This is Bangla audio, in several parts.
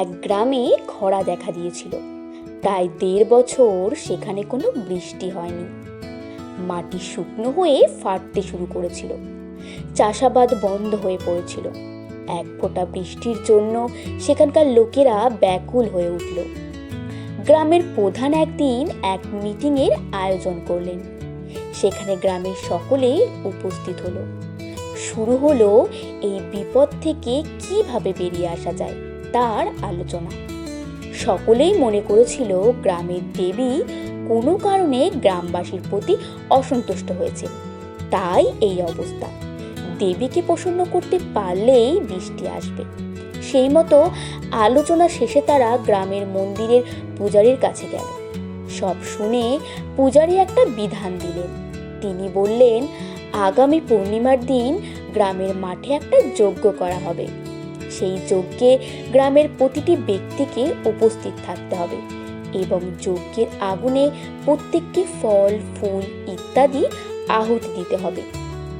এক গ্রামে খরা দেখা দিয়েছিল। প্রায় ১.৫ বছর সেখানে কোনো বৃষ্টি হয়নি। মাটি শুকনো হয়ে ফাটতে শুরু করেছিল। চাষাবাদ বন্ধ হয়ে পড়েছিল। এক ফোঁটা বৃষ্টির জন্য সেখানকার লোকেরা ব্যাকুল হয়ে উঠল। গ্রামের প্রধান একদিন এক মিটিংয়ের আয়োজন করলেন। সেখানে গ্রামের সকলেই উপস্থিত হলো। শুরু হলো এই বিপদ থেকে কিভাবে বেরিয়ে আসা যায় তার আলোচনা। সকলেই মনে করেছিল গ্রামের দেবী কোনো কারণে গ্রামবাসীর প্রতি অসন্তুষ্ট হয়েছে, তাই এই অবস্থা। দেবীকে প্রসন্ন করতে পারলেই বৃষ্টি আসবে। সেই মতো আলোচনা শেষে তারা গ্রামের মন্দিরের পূজারীর কাছে গেল। সব শুনে পূজারী একটা বিধান দিলেন। তিনি বললেন, আগামী পূর্ণিমার দিন গ্রামের মাঠে একটা যজ্ঞ করা হবে। সেই যজ্ঞে গ্রামের প্রতিটি ব্যক্তিকে উপস্থিত থাকতে হবে এবং যজ্ঞের আগুনে প্রত্যেককে ফল ফুল ইত্যাদি আহুতি দিতে হবে।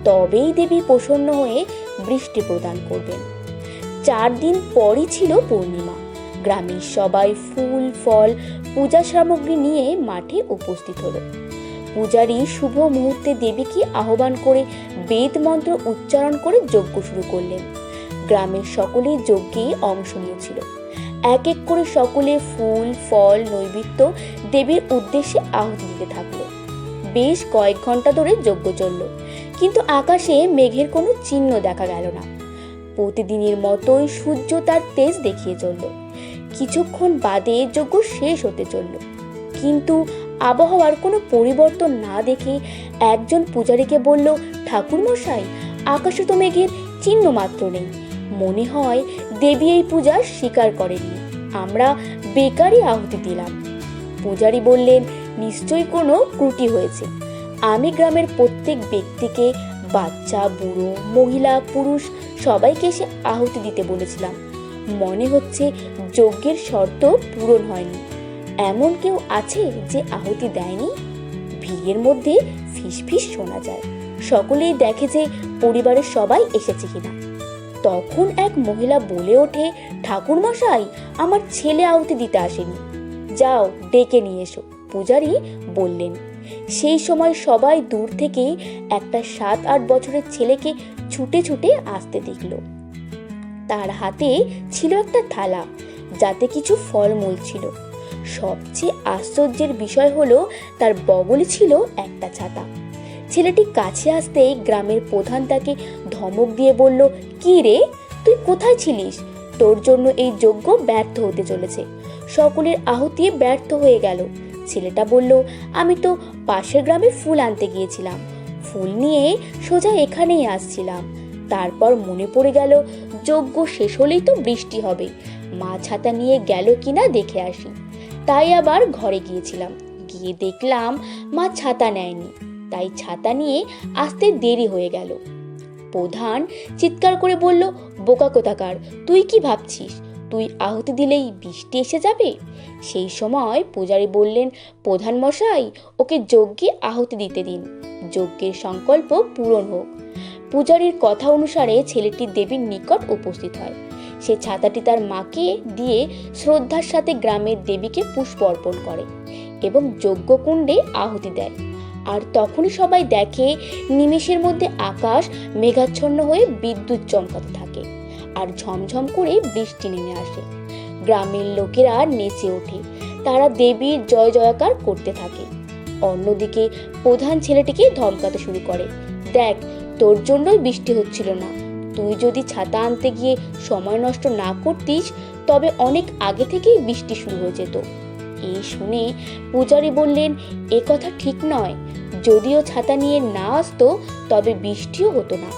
তবেই দেবী প্রসন্ন হয়ে বৃষ্টি প্রদান করবেন। ৪ দিন পরই ছিল পূর্ণিমা। গ্রামের সবাই ফুল ফল পূজা সামগ্রী নিয়ে মাঠে উপস্থিত হলো। পূজারী শুভ মুহূর্তে দেবীকে আহ্বান করে বেদ মন্ত্র উচ্চারণ করে যজ্ঞ শুরু করলেন। গ্রামের সকলেই যজ্ঞে অংশ নিয়েছিল। এক এক করে সকলে ফুল ফল নৈবেদ্য দেবীর উদ্দেশ্যে আহুতি দিতে থাকলো। বেশ কয়েক ঘন্টা ধরে যজ্ঞ চলল, কিন্তু আকাশে মেঘের কোনো চিহ্ন দেখা গেল না। প্রতিদিনের মতোই সূর্য তার তেজ দেখিয়ে চলল। কিছুক্ষণ বাদে যজ্ঞ শেষ হতে চলল, কিন্তু আবহাওয়ার কোনো পরিবর্তন না দেখে একজন পূজারীকে বলল, ঠাকুরমশাই, আকাশে তো মেঘের চিহ্ন মাত্র নেই। মনে হয় দেবী এই পূজা স্বীকার করেননি, আমরা বেকারই আহুতি দিলাম। পূজারী বললেন, নিশ্চয়ই কোনো ত্রুটি হয়েছে। আমি গ্রামের প্রত্যেক ব্যক্তিকে, বাচ্চা বুড়ো মহিলা পুরুষ সবাইকে এসে আহুতি দিতে বলেছিলাম। মনে হচ্ছে যজ্ঞের শর্ত পূরণ হয়নি। এমন কেউ আছে যে আহুতি দেয়নি? ভিড়ের মধ্যে ফিসফিস শোনা যায়। সকলেই দেখে যে পরিবারের সবাই এসেছে কিনা। তখন এক মহিলা বলে ওঠে, ঠাকুরমশাই, আমার ছেলে আহুতি দিতে আসেনি, যাও ডেকে নিয়ে এসো। পূজারী বললেন। সেই সময় সবাই দূর থেকে একটা 7-8 বছরের ছেলেকে ছুটে ছুটে আসতে দেখল। তার হাতে ছিল একটা থালা, যাতে কিছু ফলমূল ছিল। সবচেয়ে আশ্চর্যের বিষয় হলো তার বগলে ছিল একটা ছাতা। ছেলেটি কাছে আসতেই গ্রামের প্রধান তাকে ধমক দিয়ে বলল, কি রে, তুই কোথায় ছিলিস? তোর জন্য এই যজ্ঞ ব্যর্থ হতে চলেছে। সকলের আহুতি ব্যর্থ হয়ে গেল। ছেলেটা বলল, আমি তো পাশের গ্রামে ফুল আনতে গিয়েছিলাম, ফুল নিয়ে সোজা এখানেই আসছিলাম। তারপর মনে পড়ে গেল যজ্ঞ শেষ হলেই তো বৃষ্টি হবে, মা ছাতা নিয়ে গেল কিনা দেখে আসি। তাই আবার ঘরে গিয়েছিলাম, গিয়ে দেখলাম মা ছাতা নেয়নি, তাই ছাতা নিয়ে আসতে দেরি হয়ে গেল। প্রধান চিৎকার করে বলল, বোকা কোথাকার, তুই কি ভাবছিস তুই আহুতি দিলেই বৃষ্টি এসে যাবে? সেই সময় পূজারী বললেন, প্রধান মশাই, ওকে যজ্ঞে আহুতি দিতে দিন, যজ্ঞের সংকল্প পূরণ হোক। পূজারীর কথা অনুসারে ছেলেটি দেবীর নিকট উপস্থিত হয়। সে ছাতাটি তার মাকে দিয়ে শ্রদ্ধার সাথে গ্রামের দেবীকে পুষ্প অর্পণ করে এবং যজ্ঞকুণ্ডে আহুতি দেয়। আর তখনই সবাই দেখে নিমেষের মধ্যে আকাশ মেঘাচ্ছন্ন হয়ে বিদ্যুৎ চমকাতে থাকে আর ঝমঝম করে বৃষ্টি নেমে আসে। গ্রামের লোকেরা নেচে ওঠে, তারা দেবীর জয় জয়কার করতে থাকে। অন্যদিকে প্রধান ছেলেটিকে ধমকাতে শুরু করে, দেখ, তোর জন্যই বৃষ্টি হচ্ছিল না। তুই যদি ছাতা আনতে গিয়ে সময় নষ্ট না করতিস, তবে অনেক আগে থেকেই বৃষ্টি শুরু হয়ে যেত। এই শুনে পূজারী বললেন, এ কথা ঠিক নয়। যদিও ছাতা নিয়ে না আসতো, তবে বৃষ্টিও হতো না।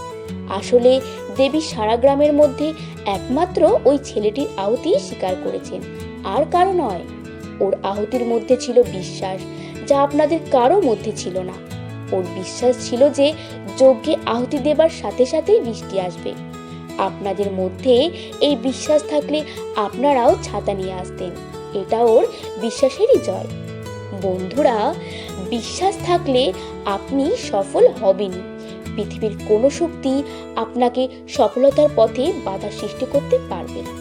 আসলে দেবী সারা গ্রামের মধ্যে একমাত্র ওই ছেলেটির আহুতি স্বীকার করেছেন, আর কারো নয়। ওর আহুতির মধ্যে ছিল বিশ্বাস, যা আপনাদের কারো মধ্যে ছিল না। ওর বিশ্বাস ছিল যে যজ্ঞে আহুতি দেবার সাথে সাথেই বৃষ্টি আসবে। আপনাদের মধ্যে এই বিশ্বাস থাকলে আপনারাও ছাতা নিয়ে আসতেন। এটা ওর বিশ্বাসেরই জয়। বন্ধুরা, বিশ্বাস থাকলে আপনি সফল হবেনই। পৃথিবীর কোনো শক্তি আপনাকে সফলতার পথে বাধা সৃষ্টি করতে পারবে না।